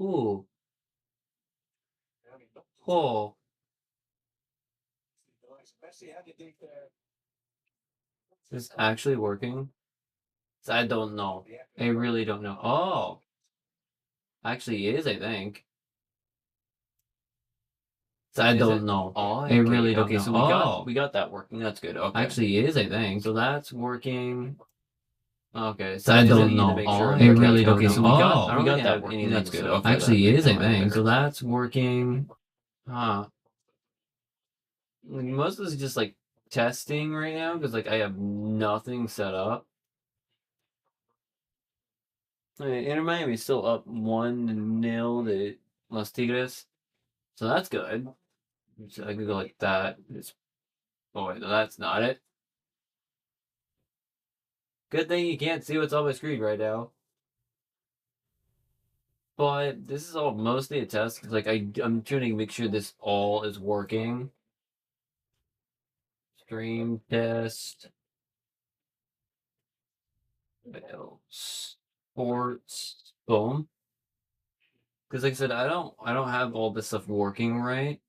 Ooh. Oh. Is this actually working? I don't know. I really don't know. Oh. Actually is, I think. I don't know. Oh, I really don't okay, know. so Oh. we got that working. That's good. Okay. Actually is, I think. So that's working. Okay, So so I I just don't need to know. make sure I everything really don't okay, know. so Oh. I We don't think got I that have working. anything That's good. set up Okay. for that Actually right is, I now think. either. So that's working. Huh. Like, most of this is just like testing right now because like I have nothing set up. Inter Miami is still up 1-0 to Los Tigres, so that's good. So I could go like that. Oh wait, no, that's not it. Good thing you can't see what's on my screen right now. But this is all mostly a test because like I'm trying to make sure this all is working. Stream test. Sports. Boom. Because like I said, I don't have all this stuff working right.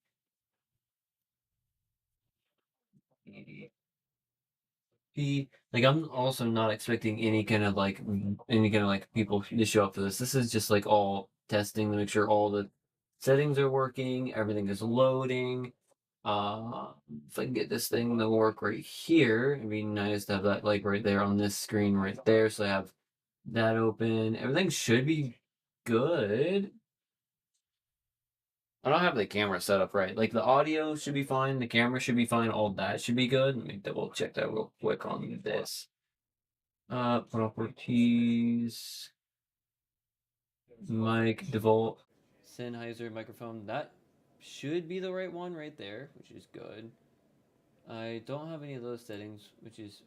Like I'm also not expecting any kind of like people to show up for this. This is just like all testing to make sure all the settings are working, everything is loading. If I can get this thing to work right here, it'd be nice to have that like right there on this screen right there. So I have that open. Everything should be good. I don't have the camera set up right. Like the audio should be fine, the camera should be fine, all that should be good. Let me double check that real quick on this. Properties, mic, default, Sennheiser microphone. That should be the right one right there, which is good. I don't have any of those settings, which is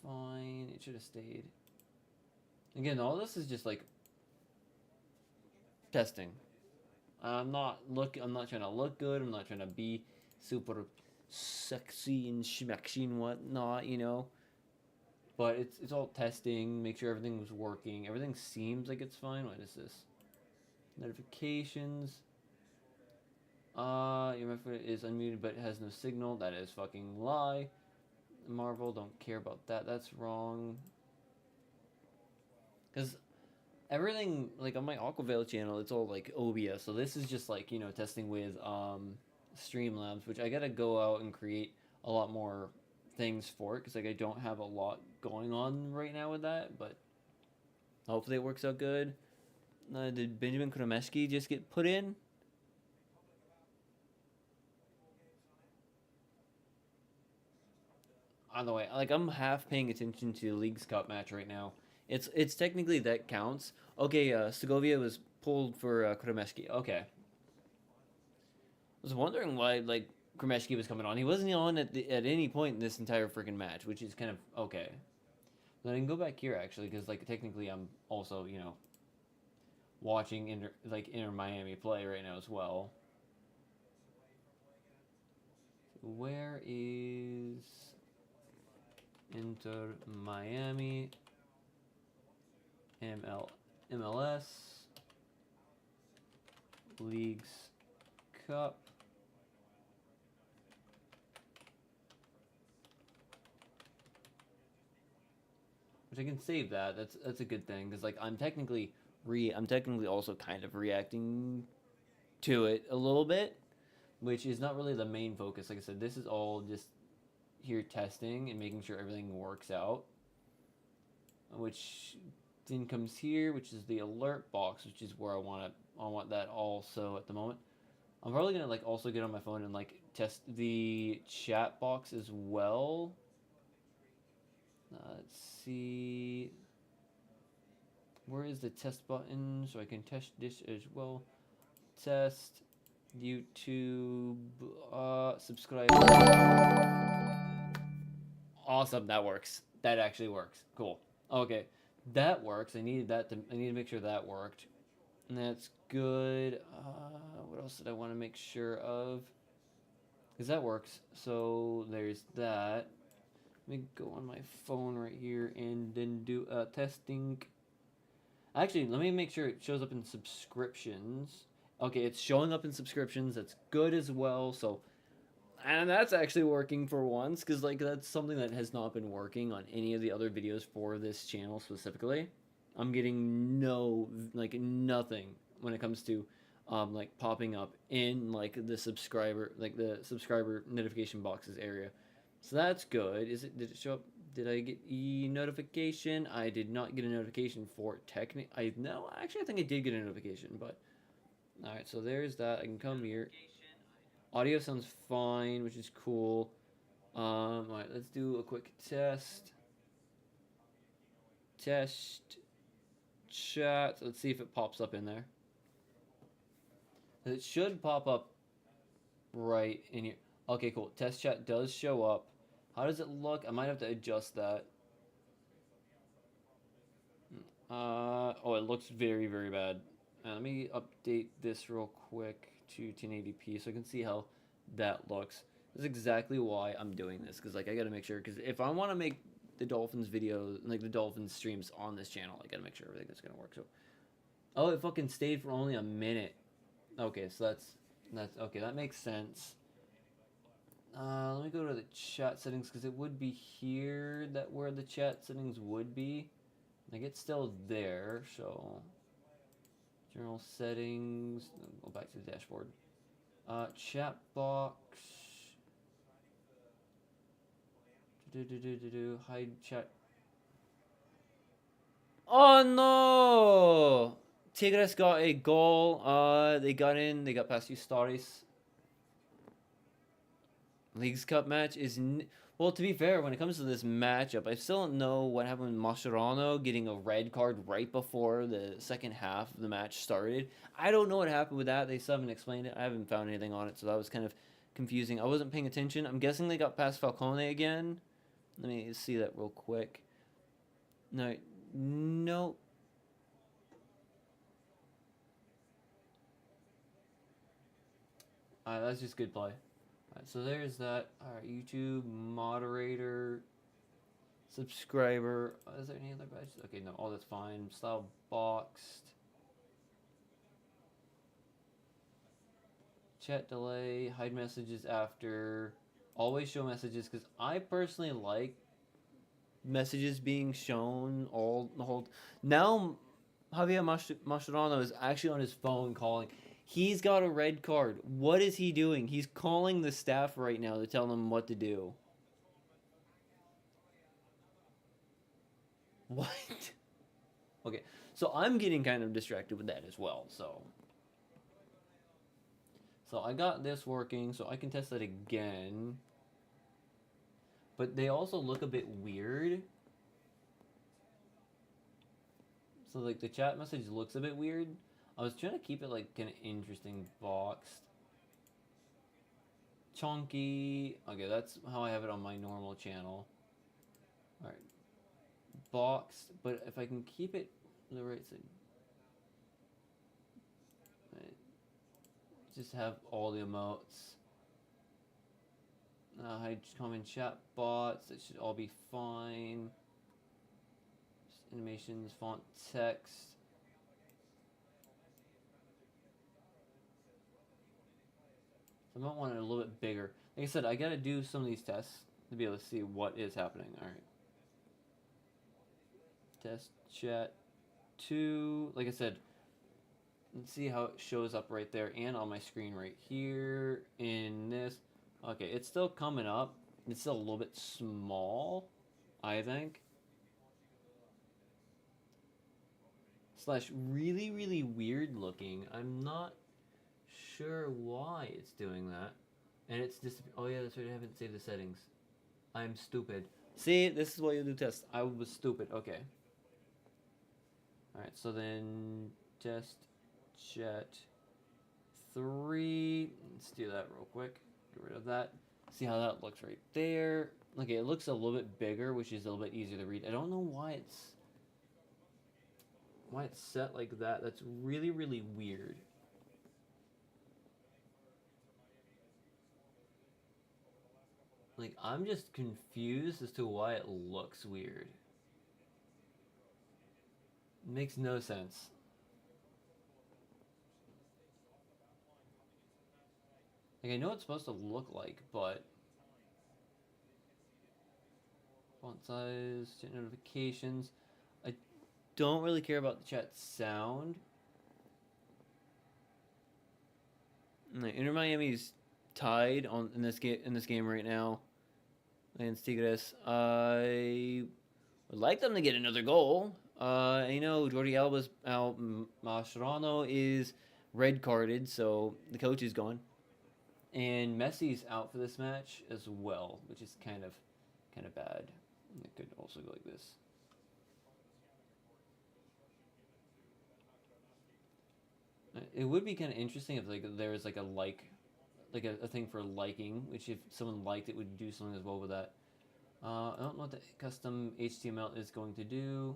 fine. It should have stayed. Again, all this is just like testing. I'm not trying to look good. I'm not trying to be super sexy and schmexy and whatnot, you know. But it's all testing, make sure everything's working. Everything seems like it's fine. What is this? Notifications. Your microphone is unmuted but it has no signal. That is fucking lie. Marvel, don't care about that. That's wrong. Because everything, like on my AquaVeil channel, it's all like OBS. So this is just like, testing with Streamlabs, which I gotta go out and create a lot more things for it because like I don't have a lot going on right now with that, but hopefully it works out good. Did Benjamin Kromesky just get put in? On the way, like I'm half paying attention to the League's Cup match right now. It's technically that counts. Okay, Segovia was pulled for Kromesky. Okay, I was wondering why like Kromesky was coming on. He wasn't on at any point in this entire freaking match, which is kind of okay. Then I can go back here actually because like technically I'm also watching Inter Miami play right now as well. Where is Inter Miami MLS Leagues Cup? Which I can save that. That's a good thing because like I'm technically also kind of reacting to it a little bit, which is not really the main focus. Like I said, this is all just here testing and making sure everything works out. Which then comes here, which is the alert box, which is where I want that also at the moment. I'm probably gonna like also get on my phone and like test the chat box as well. Let's see. Where is the test button so I can test this as well? Test YouTube subscribe. Awesome, that works. That actually works. Cool. Okay, that works. I need to make sure that worked. And that's good. What else did I want to make sure of? Because that works. So there's that. Let me go on my phone right here and then do testing. Actually, let me make sure it shows up in subscriptions. Okay, it's showing up in subscriptions. That's good as well. So, and that's actually working for once, because like that's something that has not been working on any of the other videos for this channel specifically. I'm getting no, like, nothing when it comes to like popping up in like the subscriber notification boxes area. So that's good. Did it show up? Did I get e notification? I did not get a notification for technic. I no, actually I think I did get a notification, but all right. So there's that. I can come here. Audio sounds fine, which is cool. All right, let's do a quick test. Test chat. Let's see if it pops up in there. It should pop up right in here. Okay, cool. Test chat does show up. How does it look? I might have to adjust that. Oh, it looks very, very bad. Let me update this real quick to 1080p so I can see how that looks. This is exactly why I'm doing this, because like I gotta make sure, because if I want to make the Dolphins videos, like the Dolphins streams on this channel, I gotta make sure everything is gonna work. So, oh, it fucking stayed for only a minute. Okay, so that's okay. That makes sense. Let me go to the chat settings, because it would be here that where the chat settings would be. Like it's still there, so general settings. Go back to the dashboard. Chat box. Hide chat. Oh no! Tigres got a goal. They got in. They got past Stories. Leagues Cup match is well. To be fair, when it comes to this matchup, I still don't know what happened with Mascherano getting a red card right before the second half of the match started. I don't know what happened with that. They still haven't explained it. I haven't found anything on it, so that was kind of confusing. I wasn't paying attention. I'm guessing they got past Falcone again. Let me see that real quick. No, no. That's just good play. Alright, so there's that. Alright, YouTube moderator, subscriber. Is there any other badges? Okay, no, all that's fine. Style boxed. Chat delay. Hide messages after. Always show messages, because I personally like messages being shown all the whole. Now, Javier Mascherano is actually on his phone calling. He's got a red card. What is he doing? He's calling the staff right now to tell them what to do. What? Okay, so I'm getting kind of distracted with that as well. So I got this working, so I can test that again. But they also look a bit weird. So like the chat message looks a bit weird. I was trying to keep it like kind of interesting, boxed. Chunky. Okay, that's how I have it on my normal channel. Alright. Boxed, but if I can keep it the right side. Right. Just have all the emotes. Hide comment chat bots. That should all be fine. Just animations, font, text. I might want it a little bit bigger. Like I said, I gotta do some of these tests to be able to see what is happening. Alright. Test chat 2. Like I said, let's see how it shows up right there and on my screen right here in this. Okay, it's still coming up. It's still a little bit small, I think. Slash really, really weird looking. I'm not sure why it's doing that. And it's just, oh yeah, that's right, I haven't saved the settings. I'm stupid. See, this is why you do tests. I was stupid. Okay. Alright, so then test chat 3. Let's do that real quick. Get rid of that. See how that looks right there. Okay, it looks a little bit bigger, which is a little bit easier to read. I don't know why it's set like that. That's really, really weird. Like, I'm just confused as to why it looks weird. Makes no sense. Like, I know it's supposed to look like, but font size, chat notifications. I don't really care about the chat sound. Inter Miami's tied on in this game right now against Tigres. I would like them to get another goal. I know Jordi Alba's out. Mascherano is red carded, so the coach is gone, and Messi's out for this match as well, which is kind of bad. It could also go like this. It would be kind of interesting if like there was like a thing for liking, which if someone liked it would do something as well with that. I don't know what the custom HTML is going to do.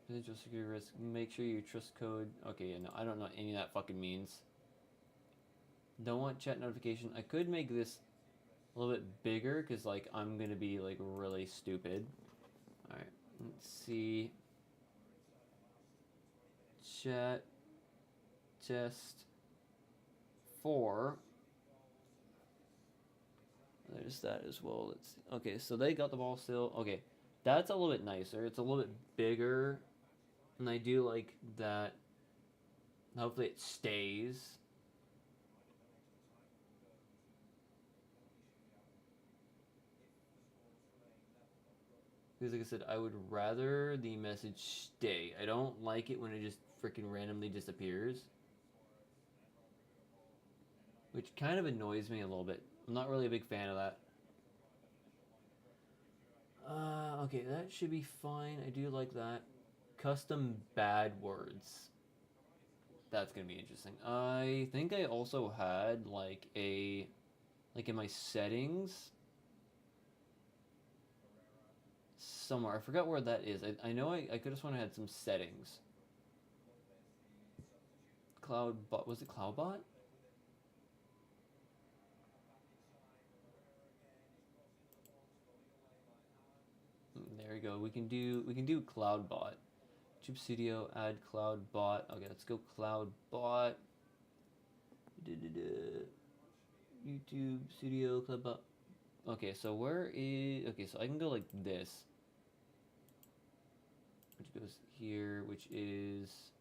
Potential security risk. Make sure your trust code. Okay, yeah, no, I don't know what any of that fucking means. Don't want chat notification. I could make this a little bit bigger because like I'm gonna be like really stupid. All right, let's see. Chat test 4. There's that as well. Let's see. Okay, so they got the ball still. Okay, that's a little bit nicer. It's a little bit bigger, and I do like that. Hopefully it stays. Because like I said, I would rather the message stay. I don't like it when it just freaking randomly disappears. Which kind of annoys me a little bit. I'm not really a big fan of that. Okay, that should be fine. I do like that. Custom bad words. That's gonna be interesting. I think I also had like in my settings somewhere. I forgot where that is. I know I could have sworn I had some settings. Cloudbot, was it Cloudbot? There we go. We can do Cloudbot. YouTube Studio, add Cloudbot. Okay, let's go Cloudbot. YouTube Studio Cloudbot. Okay, so where is? Okay, so I can go like this, which goes here, which is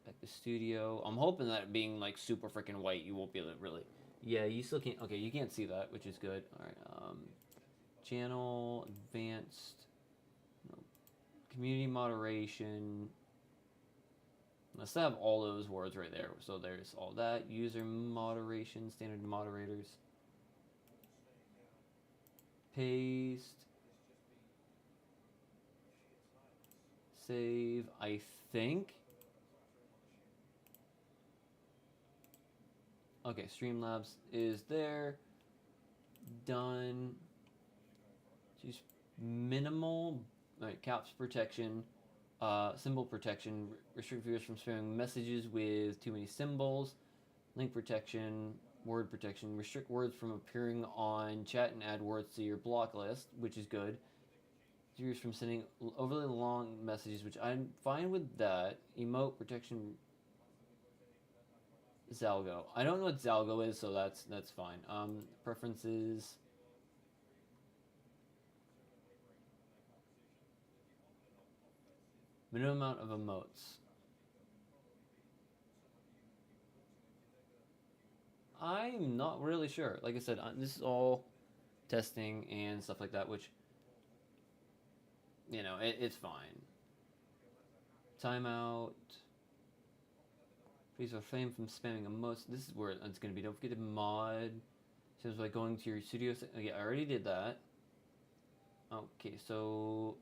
like the studio. I'm hoping that being like super freaking white, you won't be able to really. Yeah, you still can't. Okay, you can't see that, which is good. All right. Channel advanced, no, community moderation. Let's have all those words right there. So there's all that. User moderation, standard moderators. Paste. Save. I think. Okay, Streamlabs is there. Done. Just minimal. Alright, caps protection. Symbol protection. Restrict viewers from spamming messages with too many symbols. Link protection. Word protection. Restrict words from appearing on chat and add words to your block list, which is good. Viewers from sending overly long messages, which I'm fine with that. Emote protection. Zalgo. I don't know what Zalgo is, so that's fine. Preferences. Minimum amount of emotes. I'm not really sure. Like I said, this is all testing and stuff like that, which it's fine. Timeout. Please refrain from spamming emotes. This is where it's going to be. Don't forget to mod. Says by going to your studio. Okay, I already did that. Okay, so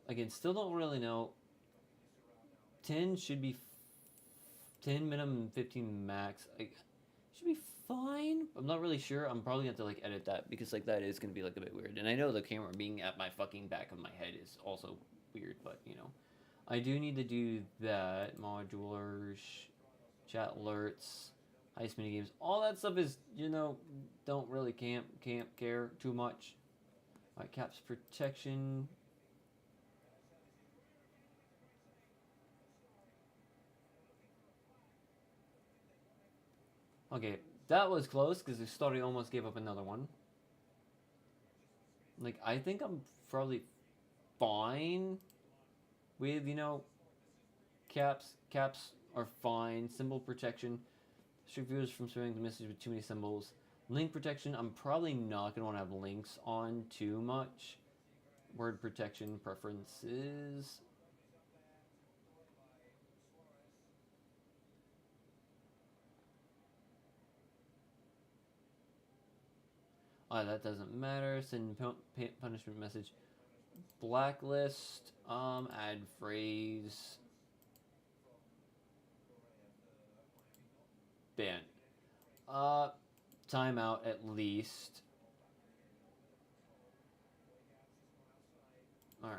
again, still don't really know. 10 should be 10 minimum, 15 max. Should be fine. I'm not really sure. I'm probably gonna have to like edit that because like that is gonna be like a bit weird. And I know the camera being at my fucking back of my head is also weird, but I do need to do that. Modulars, chat alerts. Heist mini games. All that stuff is, you know, don't really can't care too much. Alright, caps protection. Okay, that was close because the story almost gave up another one. Like, I think I'm probably fine with, you know, caps. Caps are fine. Symbol protection. Restrict viewers from spamming the message with too many symbols. Link protection, I'm probably not going to want to have links on too much. Word protection preferences. That doesn't matter. Send punishment message. Blacklist. Add phrase. Ban. Uh, timeout at least. All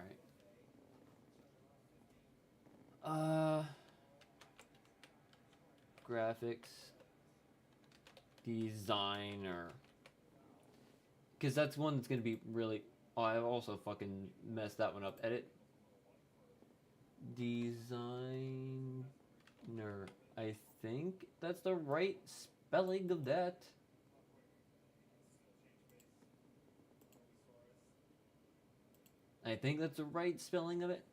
right. Graphics designer. Because that's one that's gonna be really. Oh, I also fucking messed that one up. Edit designer. I think that's the right spelling of that. I think that's the right spelling of it.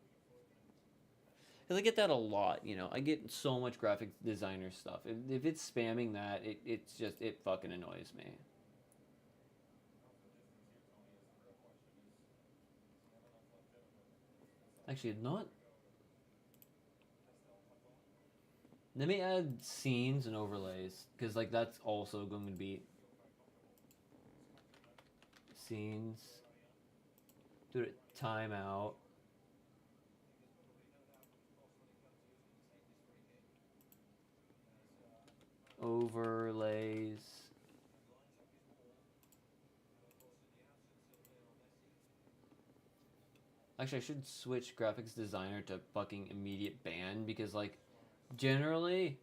Because I get that a lot, you know. I get so much graphic designer stuff. If it's spamming that, it's just, it fucking annoys me. Actually, not. Let me add scenes and overlays. Because, like, that's also going to be scenes. Do it timeout. Overlays. Actually, I should switch graphics designer to fucking immediate ban because, like, generally.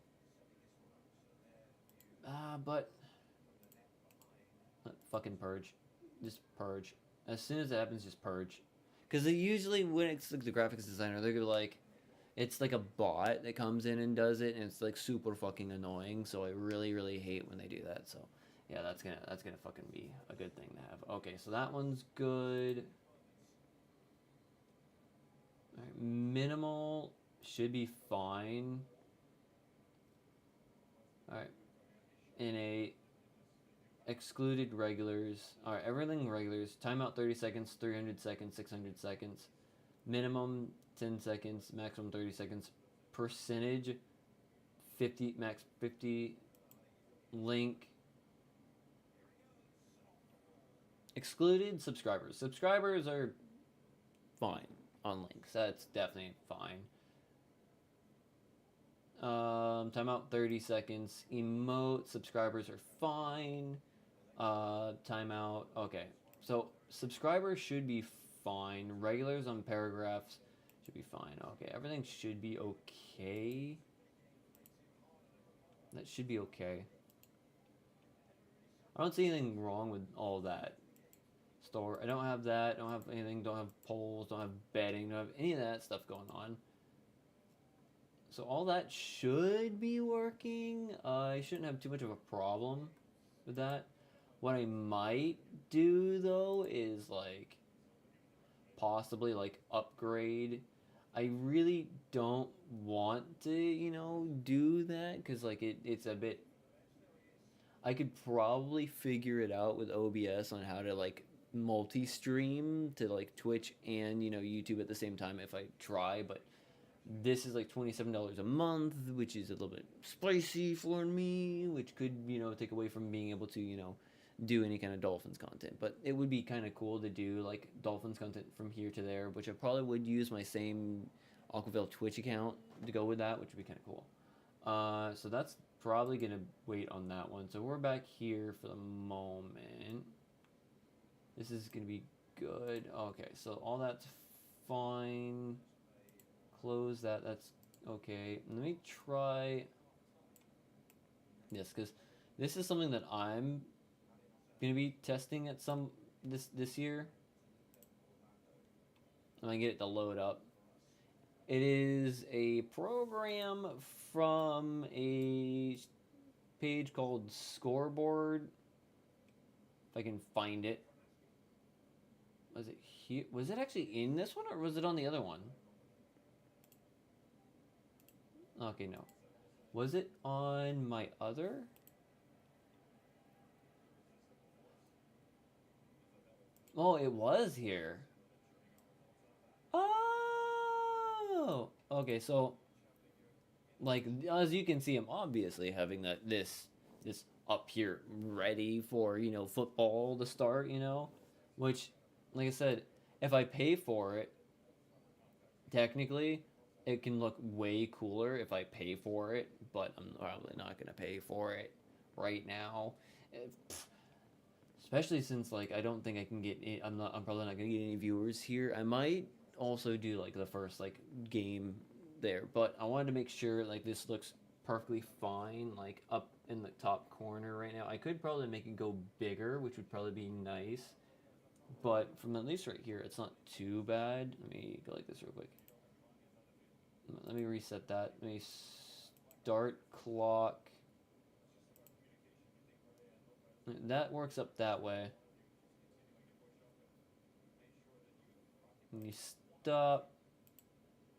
But. Fucking purge. Just purge. As soon as it happens, just purge. Because usually when it's like the graphics designer, they're gonna like. It's like a bot that comes in and does it, and it's like super fucking annoying. So I really, really hate when they do that. So, yeah, that's gonna fucking be a good thing to have. Okay, so that one's good. All right, minimal should be fine. All right, in a excluded regulars. All right, everything regulars. Timeout 30 seconds, 300 seconds, 600 seconds. Minimum 10 seconds, maximum 30 seconds. Percentage 50, max 50. Link. Excluded subscribers. Subscribers are fine on links. That's definitely fine. Timeout 30 seconds. Emote subscribers are fine. Timeout. Okay. So subscribers should be fine. Regulars on paragraphs should be fine. Okay. Everything should be okay. That should be okay. I don't see anything wrong with all that. Store. I don't have that. Don't have anything. Don't have polls. Don't have betting. Don't have any of that stuff going on. So all that should be working. I shouldn't have too much of a problem with that. What I might do though is like possibly like upgrade. I really don't want to, you know, do that because like it's a bit. I could probably figure it out with OBS on how to like multi-stream to like Twitch and, you know, YouTube at the same time if I try, but this is like $27 a month, which is a little bit spicy for me, which could, you know, take away from being able to, you know, do any kind of Dolphins content. But it would be kind of cool to do like Dolphins content from here to there, which I probably would use my same AquaVeil Twitch account to go with that, which would be kind of cool. So that's probably going to wait on that one. So we're back here for the moment. This is going to be good. Okay, so all that's fine. Close that. That's okay. Let me try. Yes, because this is something that I'm gonna be testing at some this year. I'm gonna get it to load up. It is a program from a page called Scoreboard. If I can find it. Was it here? Was it actually in this one, or was it on the other one? Okay, no. Was it on my other? Oh, it was here. Oh, okay. So, like, as you can see, I'm obviously having this up here ready for football to start. Which, like I said, if I pay for it, technically, it can look way cooler if I pay for it. But I'm probably not gonna pay for it right now. Especially since like I don't think I can get. I'm probably not gonna get any viewers here. I might also do like the first like game there, but I wanted to make sure like this looks perfectly fine like up in the top corner right now. I could probably make it go bigger, which would probably be nice. But from at least right here, it's not too bad. Let me go like this real quick. Let me reset that. Let me start clock. That works up that way. And you stop,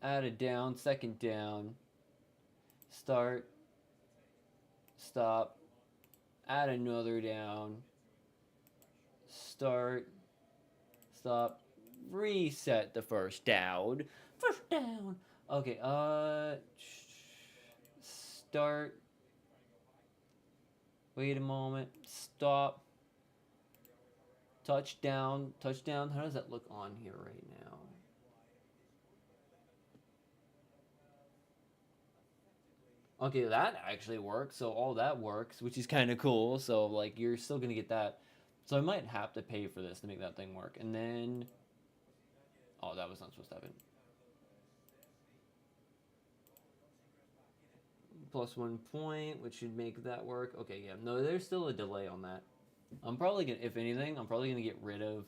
add a down, second down, start, stop, add another down, start, stop, reset the first down. First down. Okay, start. Wait a moment. Stop. Touchdown. Touchdown. How does that look on here right now? Okay, that actually works. So all that works, which is kind of cool. So like you're still gonna get that. So I might have to pay for this to make that thing work. And then, oh, that was not supposed to happen. Plus 1 point, which should make that work. Okay, yeah. No, there's still a delay on that. I'm probably gonna, if anything, I'm probably gonna get rid of,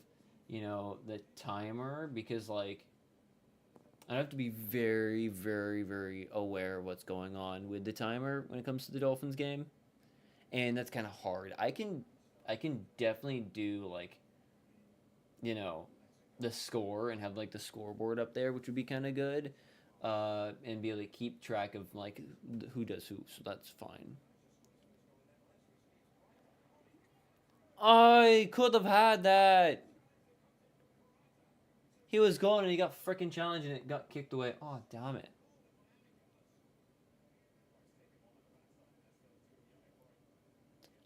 the timer because like I have to be very, very, very aware of what's going on with the timer when it comes to the Dolphins game, and that's kind of hard. I can definitely do like you know, the score and have like the scoreboard up there, which would be kind of good, and be able to keep track of like who does who. So that's fine. I could have had that. He was going and he got freaking challenged and it got kicked away. Oh damn it!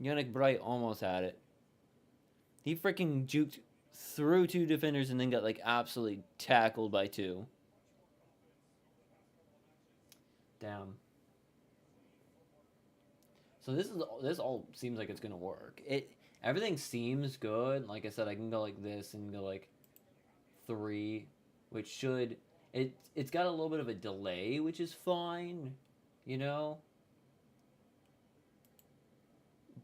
Yannick Bright almost had it. He freaking juked through two defenders and then got like absolutely tackled by two. Damn. So this all seems like it's gonna work. Everything seems good. Like I said, I can go like this and go like three, which should it's got a little bit of a delay, which is fine, you know.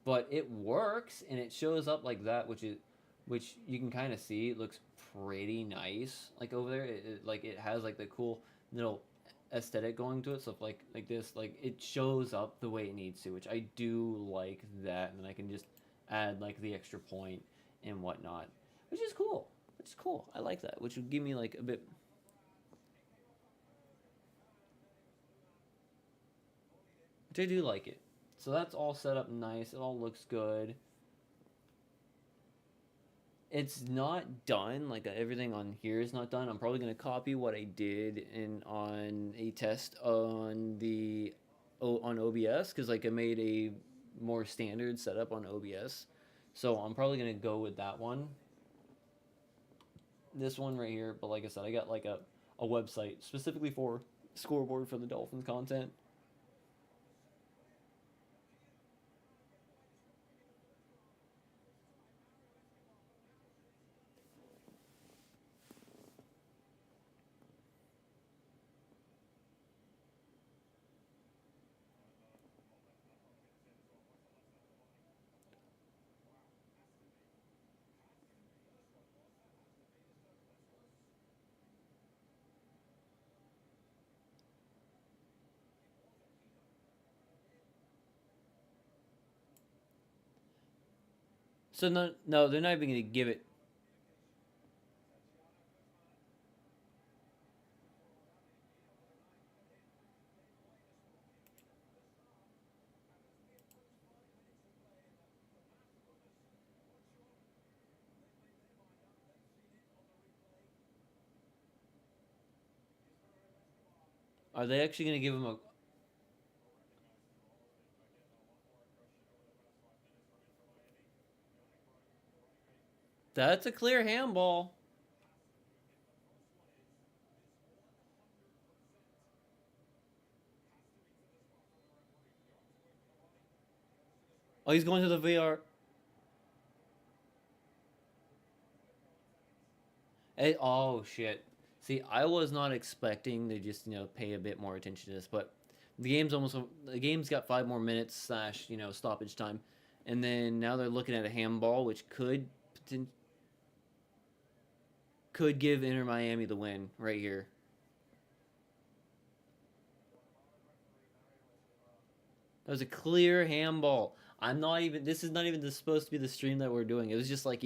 But it works and it shows up like that, which you can kind of see it looks pretty nice. Like over there, like it has like the cool little aesthetic going to it. So if like this, like it shows up the way it needs to, which I do like that, and then I can just add like the extra point and whatnot, which is cool. Which is cool. I like that, which would give me like a bit. Which I do like it. So that's all set up nice. It all looks good. It's not done. Like everything on here is not done. I'm probably gonna copy what I did in on a test on the on OBS because like I made a more standard setup on OBS. So I'm probably gonna go with that one. This one right here. But like I said, I got like a website specifically for scoreboard for the Dolphins content. So no, they're not even going to give it. Are they actually going to give him a? That's a clear handball. Oh, he's going to the VR. Oh shit. See, I was not expecting to just pay a bit more attention to this, but the game's got 5 more minutes slash stoppage time, and then now they're looking at a handball, which could give Inter Miami the win right here. That was a clear handball. I'm not even. This is not even supposed to be the stream that we're doing. It was just like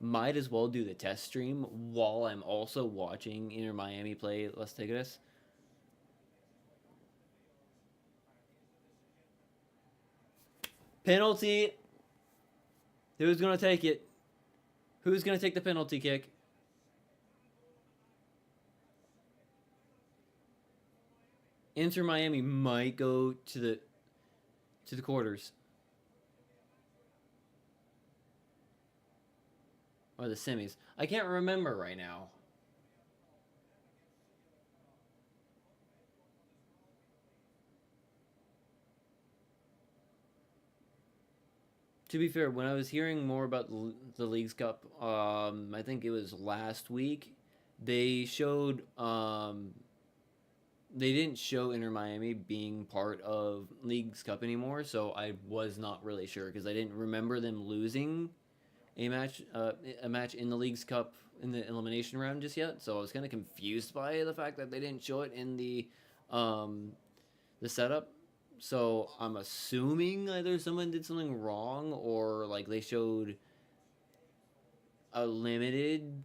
might as well do the test stream while I'm also watching Inter Miami play Las Tigres. Penalty. Who's gonna take it? Who's gonna take the penalty kick? Inter Miami might go to the quarters or the semis. I can't remember right now. To be fair, when I was hearing more about the Leagues Cup, I think it was last week, they showed they didn't show Inter Miami being part of Leagues Cup anymore, so I was not really sure because I didn't remember them losing a match a match in the Leagues Cup in the elimination round just yet. So I was kind of confused by the fact that they didn't show it in um, the setup. So I'm assuming either someone did something wrong or like they showed a limited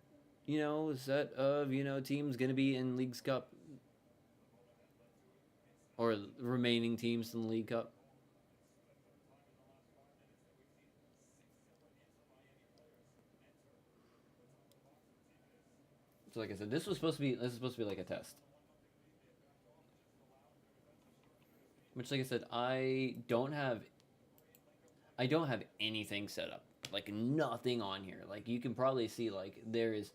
set of teams going to be in Leagues Cup or remaining teams in the League Cup. So like I said, this is supposed to be like a test. Which like I said, I don't have anything set up. Like nothing on here. Like you can probably see like there's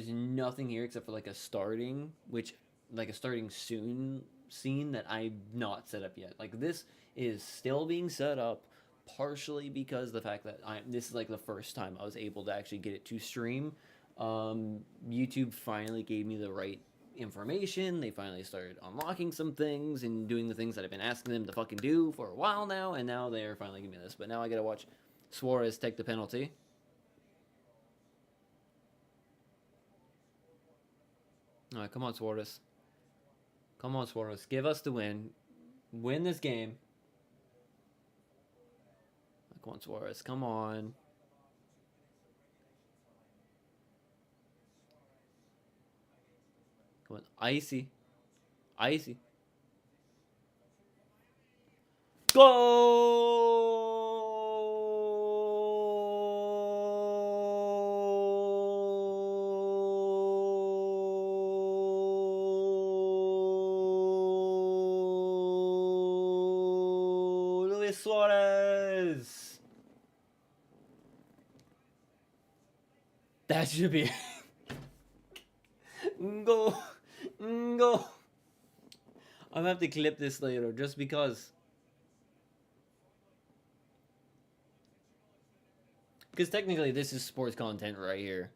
nothing here except for like a starting like a starting soon scene that I've not set up yet. Like this is still being set up partially because the fact that this is like the first time I was able to actually get it to stream. YouTube finally gave me the right information. They finally started unlocking some things and doing the things that I've been asking them to fucking do for a while now, and now they're finally giving me this. But now I gotta watch Suarez take the penalty. All right, come on, Suarez. Come on, Suarez. Give us the win. Win this game. Come on, Suarez. Come on. Come on. Icy. Icy. Goal! Luis Suarez. That should be go go. I'm gonna have to clip this later just because. Because technically, this is sports content right here.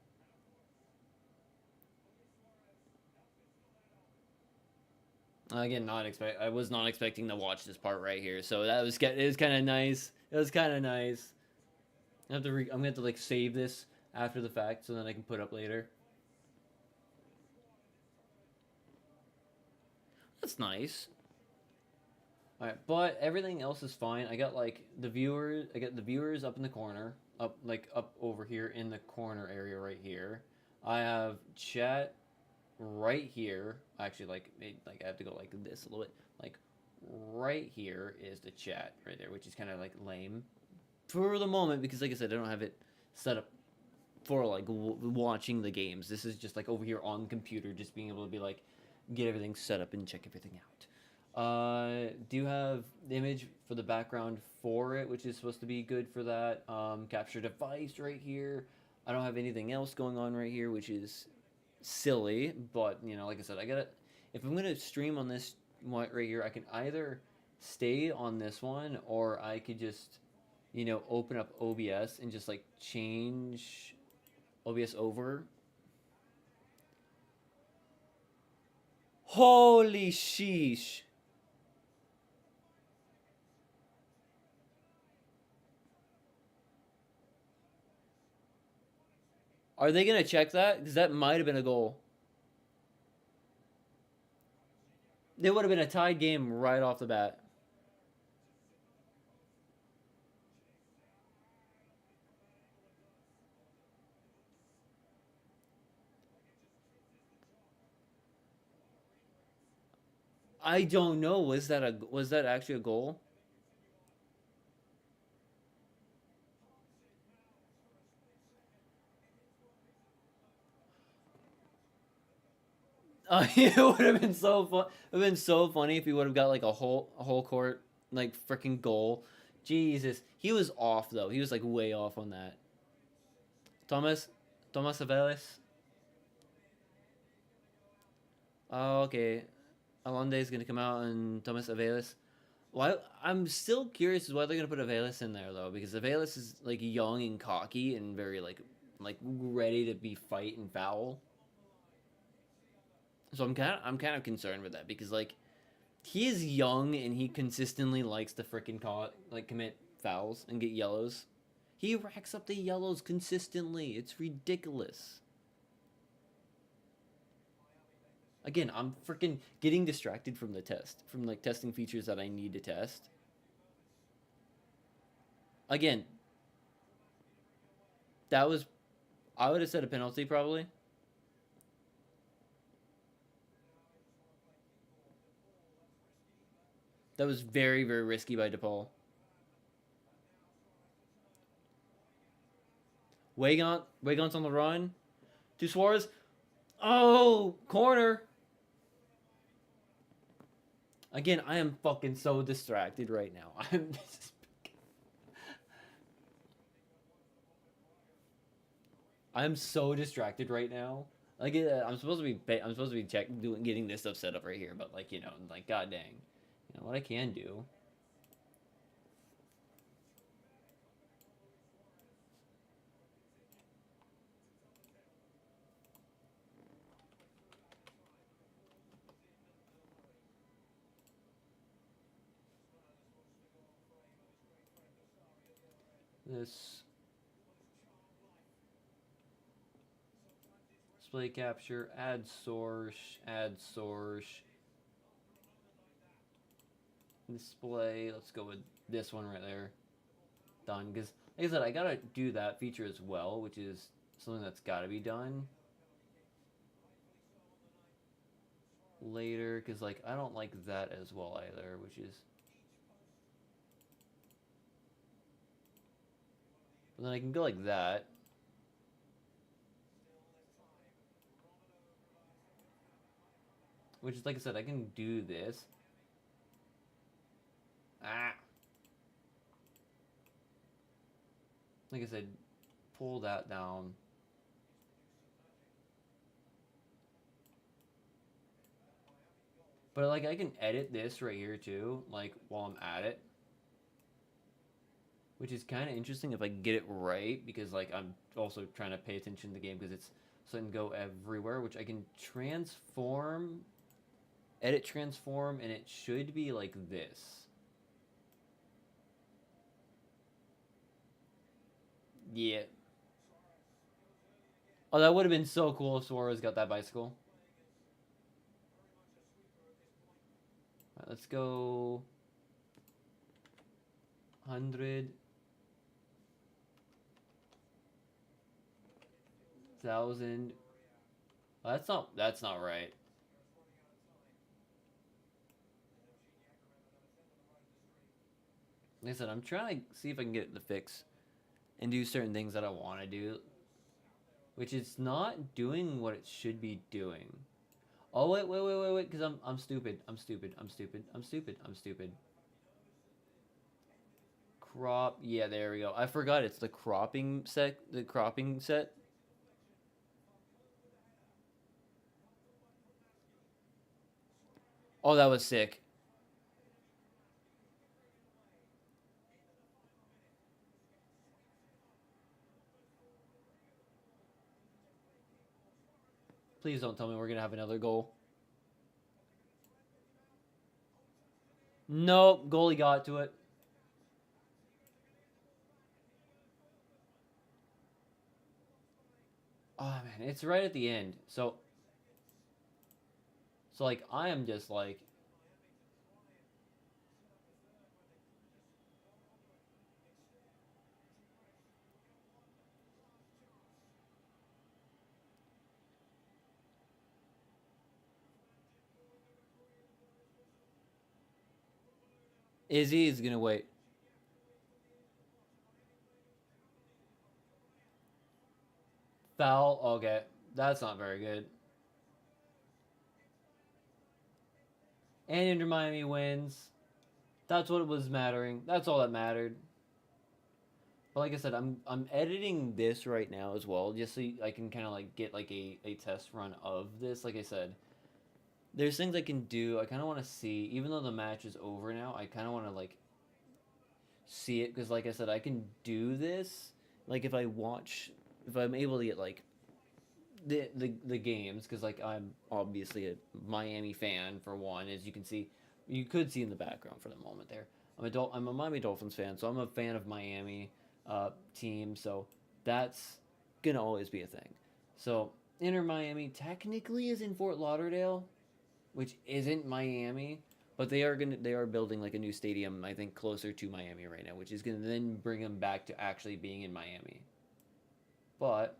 Again, not expect. I was not expecting to watch this part right here, so it was kind of nice. It was kind of nice. I'm gonna have to like save this after the fact so then I can put up later. That's nice. All right, but everything else is fine. I got the viewers up in the corner. up over here in the corner area right here. I have chat right here. Actually, like I have to go like this a little bit. Like right here is the chat right there, which is kind of like lame for the moment because, like I said, I don't have it set up for like watching the games. This is just like over here on the computer, just being able to be like get everything set up and check everything out. Do you have the image for the background for it, which is supposed to be good for that? Capture device right here. I don't have anything else going on right here, which is silly. But you know, like I said, I gotta. If I'm gonna stream on this one right here, I can either stay on this one or I could just, you know, open up OBS and just like change OBS over. Holy sheesh. Are they going to check that? Because that might have been a goal. It would have been a tied game right off the bat. I don't know. Was that actually a goal? It would have been so fun. It would have been so funny if he would have got like a whole court like freaking goal. Jesus, he was off though. He was like way off on that. Thomas, Thomas Avelis. Oh, okay. Alonde is gonna come out and Thomas Avelis. Why? I'm still curious as why they're gonna put Avelis in there though, because Avelis is like young and cocky and very like ready to be fight and foul. So I'm kind of concerned with that because like he is young and he consistently likes to freaking commit fouls and get yellows. He racks up the yellows consistently. It's ridiculous. Again, I'm freaking getting distracted from the test, from like testing features that I need to test. Again, that was I would have said a penalty probably. That was very very risky by DePaul. Wagon's on the run. To Suarez. Oh, corner. Again, I am fucking so distracted right now. I'm so distracted right now. Like I'm supposed to be getting this stuff set up right here, but like like god dang, what I can do. This display capture, add source, display. Let's go with this one right there. Done. Because like I said, I gotta do that feature as well, which is something that's gotta be done later. Because like I don't like that as well either, which is. But then I can go like that. Which is like I said, I can do this. Ah. Like I said, pull that down. But like I can edit this right here too, like while I'm at it. Which is kind of interesting if I get it right because like I'm also trying to pay attention to the game because it's so I can go everywhere, which I can transform, edit transform, and it should be like this. Yeah. Oh, that would have been so cool if Suarez got that bicycle. All right, let's go 100. thousand. That's not right. Like I said, I'm trying to see if I can get the fix and do certain things that I want to do, which is not doing what it should be doing. Oh wait, because I'm stupid. I'm stupid. I'm stupid. I'm stupid. I'm stupid. Crop. Yeah, there we go. I forgot it's the cropping set. The cropping set. Oh, that was sick. Please don't tell me we're gonna have another goal. Nope, goalie got to it. Oh man, it's right at the end. So like I am just like Izzy is gonna wait. Foul. Okay, that's not very good. And Inter Miami wins. That's what was mattering. That's all that mattered. But like I said, I'm editing this right now as well, just so I can kind of like get like a test run of this. Like I said, there's things I can do. I kind of want to see, even though the match is over now. I kind of want to like see it because, like I said, I can do this. Like if I'm able to get like the games, because like I'm obviously a Miami fan for one, as you can see, you could see in the background for the moment there. I'm a Miami Dolphins fan, so I'm a fan of Miami team. So that's gonna always be a thing. So Inter Miami technically is in Fort Lauderdale, which isn't Miami, but they are building like a new stadium, I think, closer to Miami right now, which is gonna then bring them back to actually being in Miami. But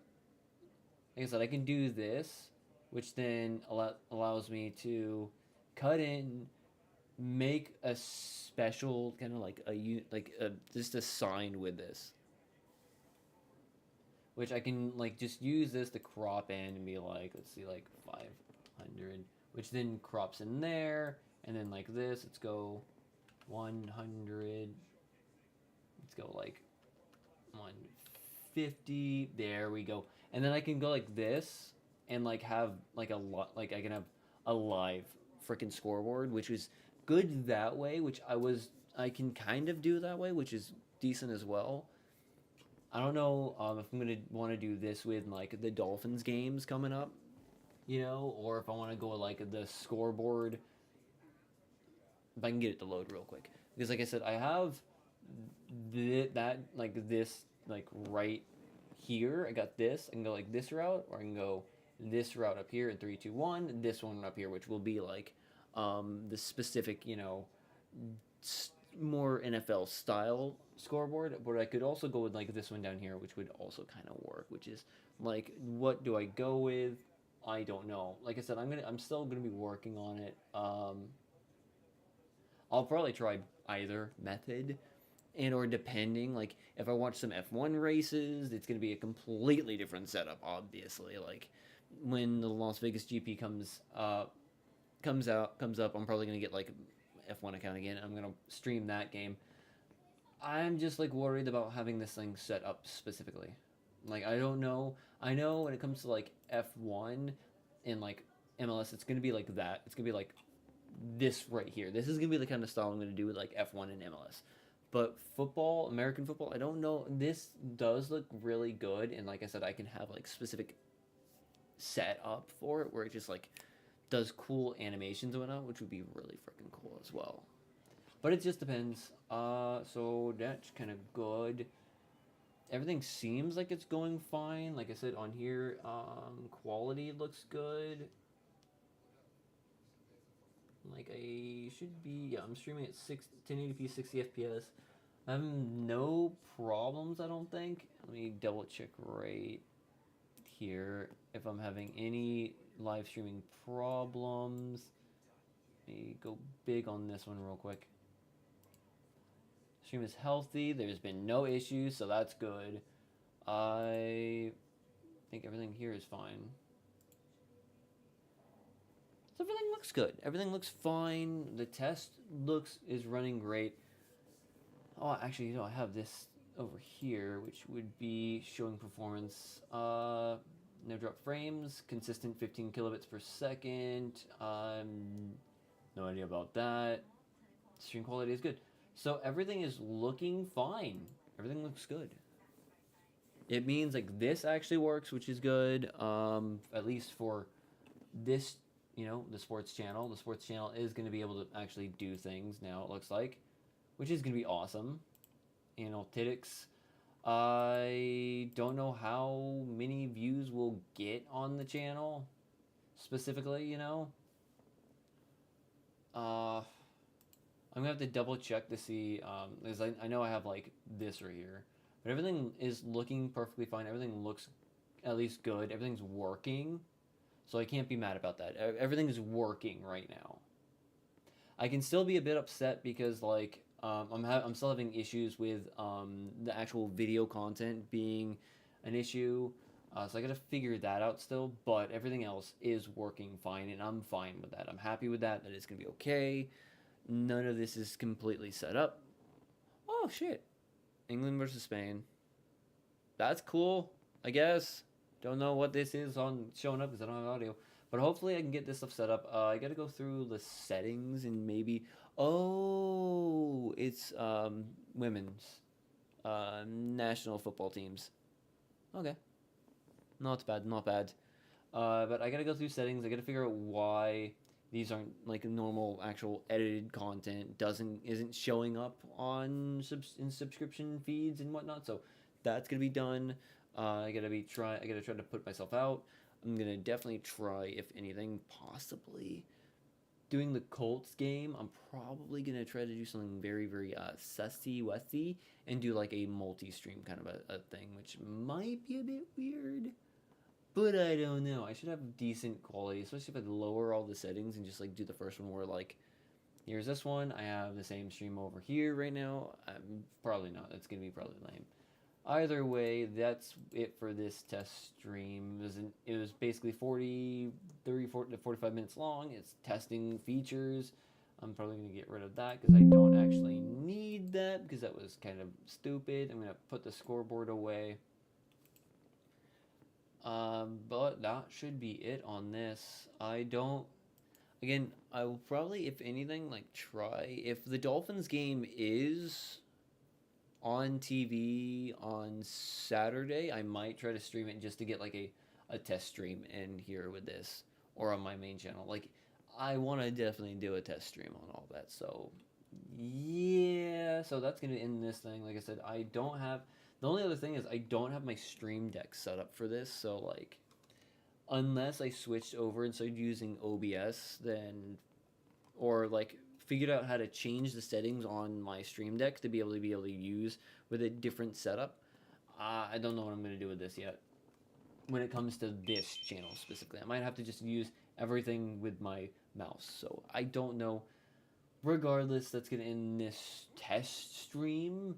like I said, I can do this, which then allows me to cut in, make a special kind of like just a sign with this, which I can like just use this to crop in and be like, let's see, like 500, which then crops in there, and then like this, let's go 100, let's go like 150. There we go. And then I can go like this and like have like a lot, like I can have a live freaking scoreboard, which is good that way, I can kind of do that way, which is decent as well. I don't know if I'm gonna want to do this with like the Dolphins games coming up, or if I want to go like the scoreboard. If I can get it to load real quick, because like I said, I have that like this like right here. I got this. I can go like this route, or I can go this route up here in 3, 2, 1. This one up here, which will be like the specific, more NFL style scoreboard. But I could also go with like this one down here, which would also kind of work. Which is like, what do I go with? I don't know. Like I said, I'm still gonna be working on it. I'll probably try either method, and or depending, like if I watch some F1 races, it's going to be a completely different setup, obviously. Like when the Las Vegas GP comes up, I'm probably going to get like F1 account again. I'm going to stream that game. I'm just like worried about having this thing set up specifically. Like I don't know. I know when it comes to like F1 and like MLS, it's going to be like that. It's going to be like this right here. This is gonna be the kind of style I'm gonna do with like F1 and MLS. But football, American football, I don't know. This does look really good, and like I said, I can have like specific setup for it where it just like does cool animations and whatnot, which would be really freaking cool as well. But it just depends. So that's kind of good. Everything seems like it's going fine. Like I said on here, quality looks good. Like I should be, yeah, I'm streaming at 1080p 60 FPS. I have no problems, I don't think. Let me double check right here if I'm having any live streaming problems. Let me go big on this one real quick. Stream is healthy. There's been no issues, so that's good. I think everything here is fine. So everything looks good. Everything looks fine. The test is running great. Oh, actually, you know, I have this over here, which would be showing performance. No drop frames, consistent 15 kilobits per second. No idea about that. Stream quality is good. So everything is looking fine. Everything looks good. It means like this actually works, which is good. At least for this, you know, the sports channel. The sports channel is going to be able to actually do things now, it looks like, which is going to be awesome. Analytics. I don't know how many views we'll get on the channel specifically, you know. I'm gonna have to double check to see, because I know I have like this right here, but everything is looking perfectly fine. Everything looks at least good. Everything's working, so I can't be mad about that. Everything is working right now. I can still be a bit upset because like I'm still having issues with the actual video content being an issue. So I gotta figure that out still, but everything else is working fine, and I'm fine with that. I'm happy with that. That it's gonna be okay. None of this is completely set up. Oh shit! England versus Spain. That's cool. I guess. Don't know what this is on showing up because I don't have audio. But hopefully I can get this stuff set up. I gotta go through the settings and maybe. Oh, it's women's national football teams. Okay, not bad, not bad. But I gotta go through settings. I gotta figure out why these aren't like normal, actual edited content isn't showing up on in subscription feeds and whatnot. So that's gonna be done. I gotta try to put myself out. I'm gonna definitely try, if anything, possibly doing the Colts game. I'm probably gonna try to do something very, very sussy wessy and do like a multi-stream kind of a thing, which might be a bit weird. But I don't know. I should have decent quality, especially if I lower all the settings and just like do the first one where like, here's this one. I have the same stream over here right now. Probably not. That's gonna be probably lame. Either way, that's it for this test stream. It was basically 30, 40 to 45 minutes long. It's testing features. I'm probably going to get rid of that because I don't actually need that because that was kind of stupid. I'm going to put the scoreboard away. But that should be it on this. Again, I will probably, if anything, like try, if the Dolphins game is on TV on Saturday, I might try to stream it just to get like a test stream in here with this or on my main channel. Like, I want to definitely do a test stream on all that. So, yeah. So that's going to end this thing. Like I said, the only other thing is I don't have my stream deck set up for this. So, like, unless I switched over and started using OBS, then, or like figured out how to change the settings on my stream deck to be able to use with a different setup. I don't know what I'm going to do with this yet when it comes to this channel specifically. I might have to just use everything with my mouse, so I don't know. Regardless, that's going to end this test stream,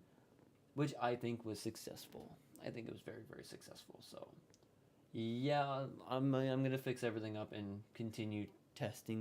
which I think was successful. I think it was very, very successful. So yeah, I'm going to fix everything up and continue testing